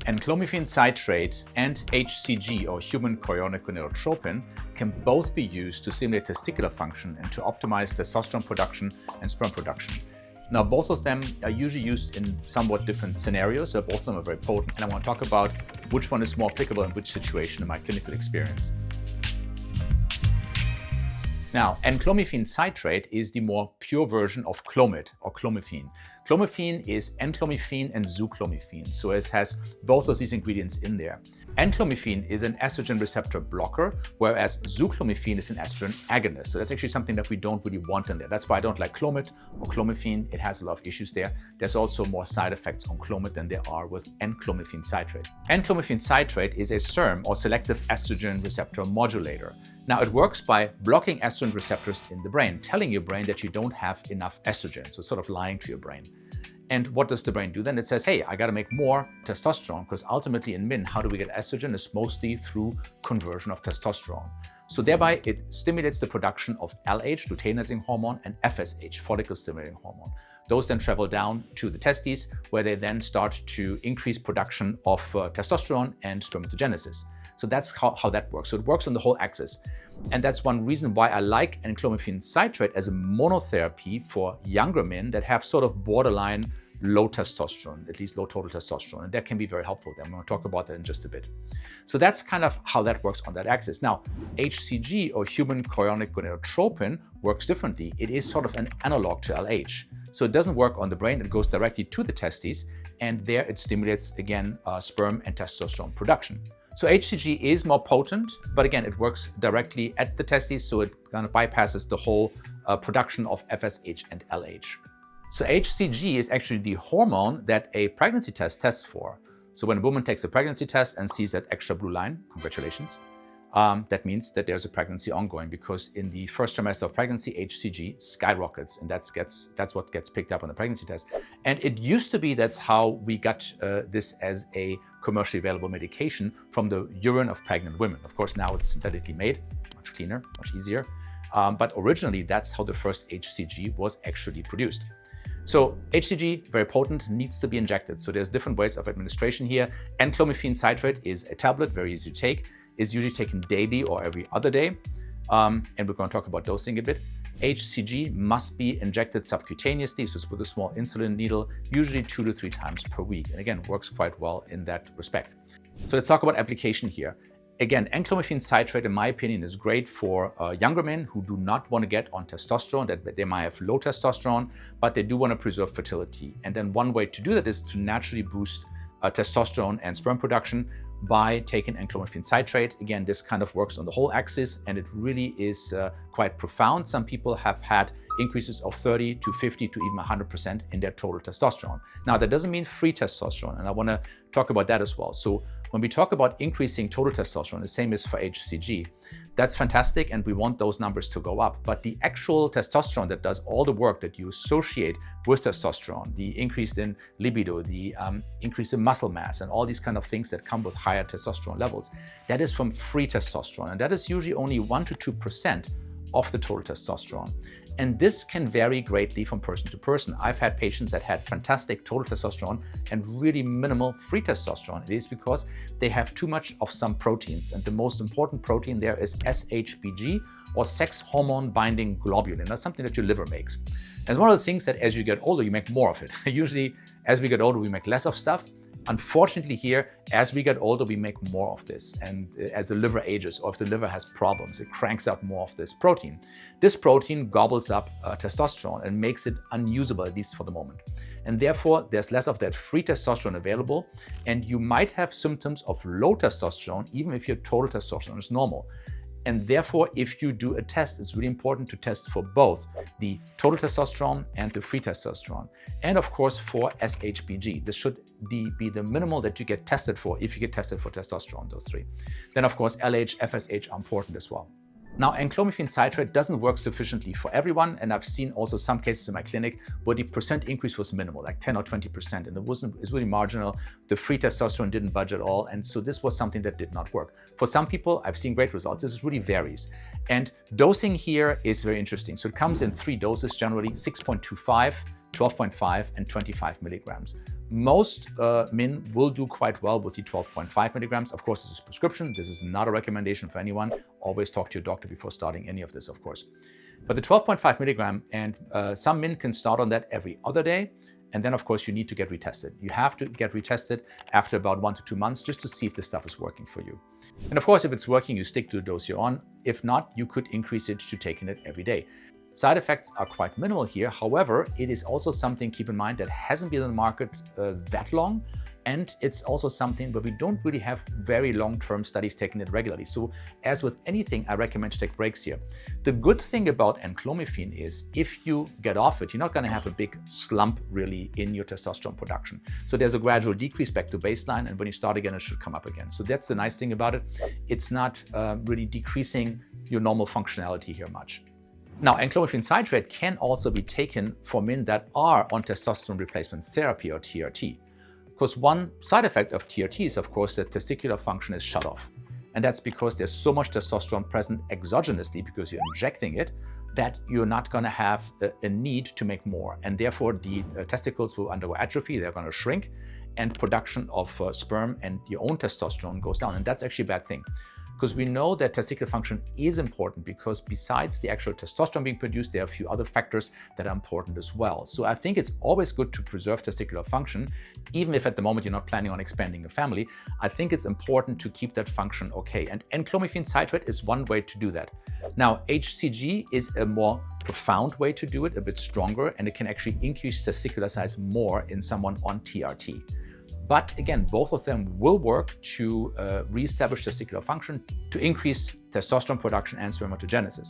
Enclomiphene citrate and HCG, or human chorionic gonadotropin, can both be used to stimulate testicular function and to optimize testosterone production and sperm production. Now, both of them are usually used in somewhat different scenarios, but both of them are very potent, and I want to talk about which one is more applicable in which situation in my clinical experience. Now, enclomiphene citrate is the more pure version of Clomid or clomiphene. Clomiphene is enclomiphene and zuclomiphene, so it has both of these ingredients in there. Enclomiphene is an estrogen receptor blocker, whereas zuclomiphene is an estrogen agonist. So that's actually something that we don't really want in there. That's why I don't like Clomid or clomiphene. It has a lot of issues there. There's also more side effects on Clomid than there are with enclomiphene citrate. Enclomiphene citrate is a SERM, or selective estrogen receptor modulator. Now, it works by blocking estrogen receptors in the brain, telling your brain that you don't have enough estrogen, so sort of lying to your brain. And what does the brain do then? It says, hey, I got to make more testosterone, because ultimately in men, how do we get estrogen? Is mostly through conversion of testosterone. So thereby, it stimulates the production of LH, luteinizing hormone, and FSH, follicle-stimulating hormone. Those then travel down to the testes, where they then start to increase production of testosterone and spermatogenesis. So that's how that works. So it works on the whole axis. And that's one reason why I like enclomiphene citrate as a monotherapy for younger men that have sort of borderline low testosterone, at least low total testosterone. And that can be very helpful. I'm going to talk about that in just a bit. So that's kind of how that works on that axis. Now, HCG, or human chorionic gonadotropin, works differently. It is sort of an analog to LH. So it doesn't work on the brain. It goes directly to the testes. And there it stimulates, again, sperm and testosterone production. So HCG is more potent, but again, it works directly at the testes, so it kind of bypasses the whole production of FSH and LH. So HCG is actually the hormone that a pregnancy test tests for. So when a woman takes a pregnancy test and sees that extra blue line, congratulations, that means that there's a pregnancy ongoing, because in the first trimester of pregnancy, HCG skyrockets, and that's what gets picked up on the pregnancy test. And it used to be that's how we got this as a commercially available medication from the urine of pregnant women. Of course, now it's synthetically made, much cleaner, much easier. But originally, that's how the first HCG was actually produced. So HCG, very potent, needs to be injected. So there's different ways of administration here. Enclomiphene citrate is a tablet, very easy to take, is usually taken daily or every other day. And we're going to talk about dosing a bit. HCG must be injected subcutaneously, so it's with a small insulin needle, usually 2 to 3 times per week. And again, works quite well in that respect. So let's talk about application here. Again, enclomiphene citrate, in my opinion, is great for younger men who do not want to get on testosterone, that they might have low testosterone, but they do want to preserve fertility. And then one way to do that is to naturally boost testosterone and sperm production by taking enclomiphene citrate. Again, this kind of works on the whole axis, and it really is quite profound. Some people have had increases of 30 to 50 to even 100% in their total testosterone. Now, that doesn't mean free testosterone, and I want to talk about that as well. So when we talk about increasing total testosterone, the same is for HCG. That's fantastic, and we want those numbers to go up. But the actual testosterone that does all the work that you associate with testosterone, the increase in libido, the increase in muscle mass, and all these kind of things that come with higher testosterone levels, that is from free testosterone. And that is usually only 1 to 2% of the total testosterone. And this can vary greatly from person to person. I've had patients that had fantastic total testosterone and really minimal free testosterone. It is because they have too much of some proteins. And the most important protein there is SHBG, or sex hormone binding globulin. That's something that your liver makes. And it's one of the things that as you get older, you make more of it. Usually, as we get older, we make less of stuff. Unfortunately here, as we get older, we make more of this. And as the liver ages, or if the liver has problems, it cranks out more of this protein. This protein gobbles up testosterone and makes it unusable, at least for the moment. And therefore, there's less of that free testosterone available. And you might have symptoms of low testosterone, even if your total testosterone is normal. And therefore, if you do a test, it's really important to test for both the total testosterone and the free testosterone. And of course, for SHBG. This should be the minimal that you get tested for if you get tested for testosterone, those three. Then of course, LH, FSH are important as well. Now, enclomiphene citrate doesn't work sufficiently for everyone, and I've seen also some cases in my clinic where the percent increase was minimal, like 10 or 20%, and it's really marginal. The free testosterone didn't budge at all, and so this was something that did not work. For some people, I've seen great results. This really varies. And dosing here is very interesting. So it comes in 3 doses, generally 6.25, 12.5 and 25 milligrams. Most men will do quite well with the 12.5 milligrams. Of course, this is prescription. This is not a recommendation for anyone. Always talk to your doctor before starting any of this, of course. But the 12.5 milligram, and some men can start on that every other day. And then, of course, you need to get retested. You have to get retested after about 1 to 2 months just to see if this stuff is working for you. And of course, if it's working, you stick to the dose you're on. If not, you could increase it to taking it every day. Side effects are quite minimal here. However, it is also something, keep in mind, that hasn't been on the market that long. And it's also something where we don't really have very long-term studies taking it regularly. So as with anything, I recommend to take breaks here. The good thing about Enclomiphene is if you get off it, you're not going to have a big slump really in your testosterone production. So there's a gradual decrease back to baseline, and when you start again, it should come up again. So that's the nice thing about it. It's not really decreasing your normal functionality here much. Now, enclomiphene citrate can also be taken for men that are on testosterone replacement therapy or TRT. Because one side effect of TRT is, of course, that testicular function is shut off. And that's because there's so much testosterone present exogenously because you're injecting it that you're not going to have a need to make more. And therefore, the testicles will undergo atrophy. They're going to shrink, and production of sperm and your own testosterone goes down. And that's actually a bad thing. Because we know that testicular function is important because besides the actual testosterone being produced, there are a few other factors that are important as well. So I think it's always good to preserve testicular function, even if at the moment you're not planning on expanding a family. I think it's important to keep that function okay. And enclomiphene citrate is one way to do that. Now, HCG is a more profound way to do it, a bit stronger, and it can actually increase testicular size more in someone on TRT. But again, both of them will work to reestablish testicular function, to increase testosterone production and spermatogenesis.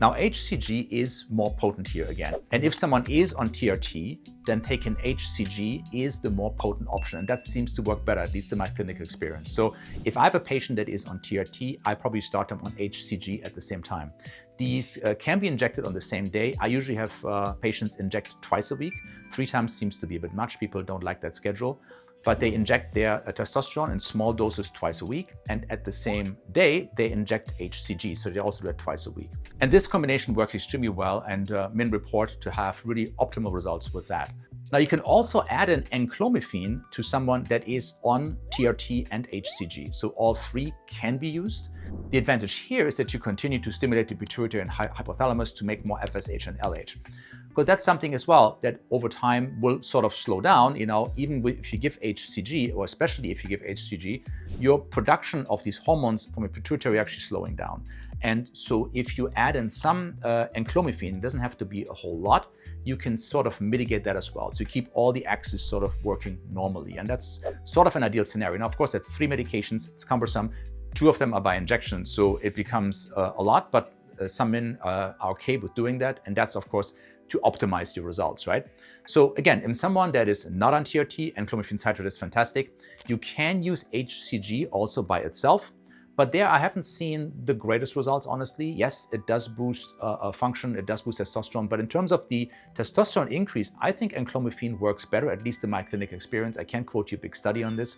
Now, HCG is more potent here again. And if someone is on TRT, then taking HCG is the more potent option. And that seems to work better, at least in my clinical experience. So if I have a patient that is on TRT, I probably start them on HCG at the same time. These can be injected on the same day. I usually have patients inject twice a week. 3 times seems to be a bit much. People don't like that schedule. But they inject their testosterone in small doses twice a week, and at the same day, they inject HCG, so they also do it twice a week. And this combination works extremely well, and men report to have really optimal results with that. Now, you can also add an enclomiphene to someone that is on TRT and HCG, so all 3 can be used. The advantage here is that you continue to stimulate the pituitary and hypothalamus to make more FSH and LH. Because that's something as well that over time will sort of slow down, even if you give HCG, or especially if you give HCG, your production of these hormones from your pituitary actually slowing down. And so if you add in some enclomiphene, it doesn't have to be a whole lot, you can sort of mitigate that as well. So you keep all the axes sort of working normally. And that's sort of an ideal scenario. Now, of course, that's 3 medications. It's cumbersome. 2 of them are by injection, so it becomes a lot, but some men are okay with doing that. And that's, of course, to optimize your results, right? So again, in someone that is not on TRT, enclomiphene citrate is fantastic. You can use HCG also by itself, but there I haven't seen the greatest results, honestly. Yes, it does boost function, it does boost testosterone, but in terms of the testosterone increase, I think enclomiphene works better, at least in my clinical experience. I can't quote you a big study on this.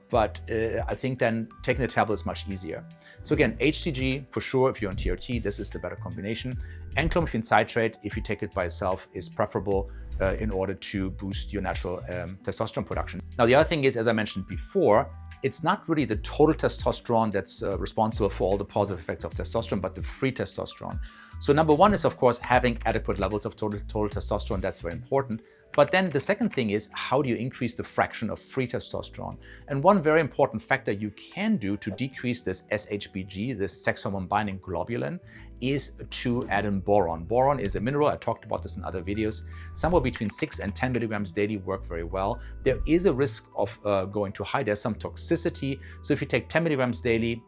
But I think then taking the tablet is much easier. So again, HCG for sure, if you're on TRT, this is the better combination. Enclomiphene citrate, if you take it by itself, is preferable in order to boost your natural testosterone production. Now, the other thing is, as I mentioned before, it's not really the total testosterone that's responsible for all the positive effects of testosterone, but the free testosterone. So number one is, of course, having adequate levels of total testosterone. That's very important. But then the second thing is, how do you increase the fraction of free testosterone? And one very important factor you can do to decrease this SHBG, this sex hormone binding globulin, is to add in boron. Boron is a mineral. I talked about this in other videos. Somewhere between 6 and 10 milligrams daily work very well. There is a risk of going too high. There's some toxicity. So if you take 10 milligrams daily,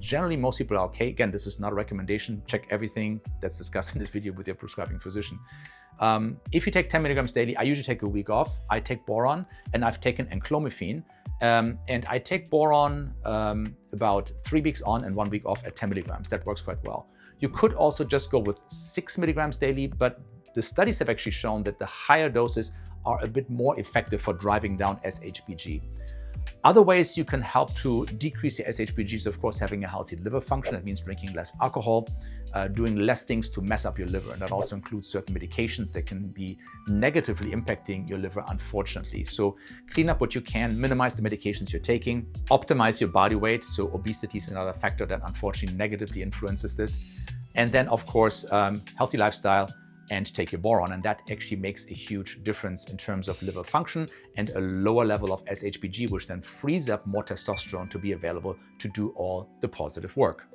generally most people are okay. Again, this is not a recommendation. Check everything that's discussed in this video with your prescribing physician. If you take 10 milligrams daily, I usually take a week off. I take boron, and I've taken enclomiphene. And I take boron about 3 weeks on and 1 week off at 10 milligrams. That works quite well. You could also just go with 6 milligrams daily, but the studies have actually shown that the higher doses are a bit more effective for driving down SHBG. Other ways you can help to decrease the SHBG is, of course, having a healthy liver function. That means drinking less alcohol, doing less things to mess up your liver. And that also includes certain medications that can be negatively impacting your liver, unfortunately. So clean up what you can, minimize the medications you're taking, optimize your body weight. So obesity is another factor that unfortunately negatively influences this. And then, of course, healthy lifestyle, and take your boron, and that actually makes a huge difference in terms of liver function and a lower level of SHBG, which then frees up more testosterone to be available to do all the positive work.